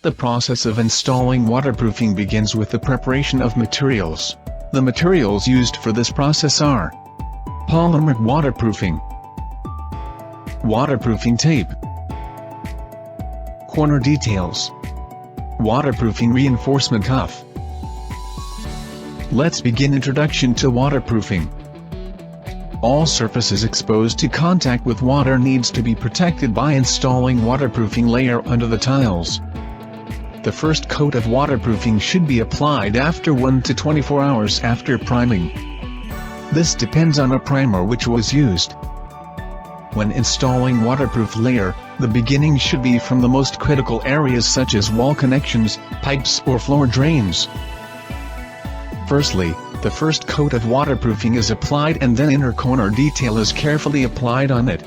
The process of installing waterproofing begins with the preparation of materials. The materials used for this process are polymer waterproofing, waterproofing tape, corner details, waterproofing reinforcement cuff. Let's begin. Introduction to waterproofing. All surfaces exposed to contact with water needs to be protected by installing waterproofing layer under the tiles. The first coat of waterproofing should be applied after 1 to 24 hours after priming. This depends on a primer which was used. When installing waterproof layer, the beginning should be from the most critical areas such as wall connections, pipes or floor drains. Firstly, the first coat of waterproofing is applied and then inner corner detail is carefully applied on it.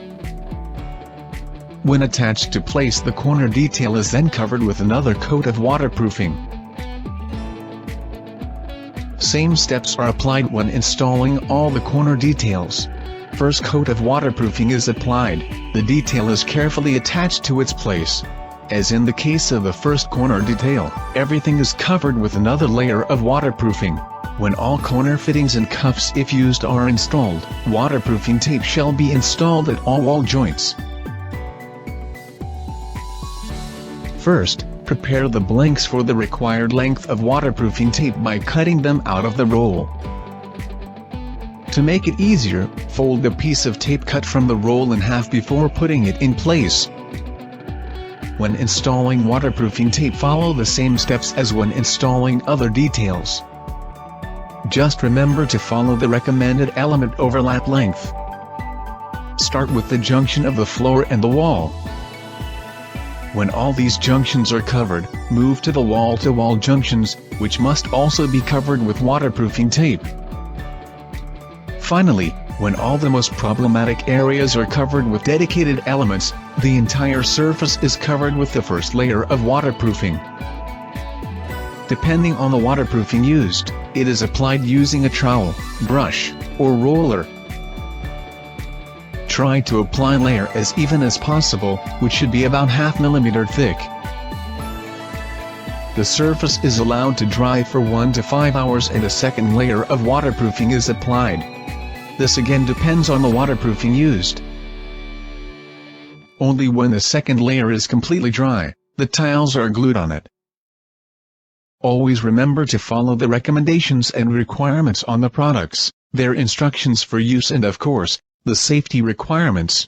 When attached to place, the corner detail is then covered with another coat of waterproofing. Same steps are applied when installing all the corner details. First coat of waterproofing is applied, the detail is carefully attached to its place. As in the case of the first corner detail, everything is covered with another layer of waterproofing. When all corner fittings and cuffs if used are installed, waterproofing tape shall be installed at all wall joints. First, prepare the blanks for the required length of waterproofing tape by cutting them out of the roll. To make it easier, fold a piece of tape cut from the roll in half before putting it in place. When installing waterproofing tape, follow the same steps as when installing other details. Just remember to follow the recommended element overlap length. Start with the junction of the floor and the wall. When all these junctions are covered, move to the wall-to-wall junctions, which must also be covered with waterproofing tape. Finally, when all the most problematic areas are covered with dedicated elements, the entire surface is covered with the first layer of waterproofing. Depending on the waterproofing used, it is applied using a trowel, brush, or roller. Try to apply layer as even as possible, which should be about ½ millimeter thick. The surface is allowed to dry for 1 to 5 hours and a second layer of waterproofing is applied. This again depends on the waterproofing used. Only when the second layer is completely dry, the tiles are glued on it. Always remember to follow the recommendations and requirements on the products, their instructions for use and of course, the safety requirements.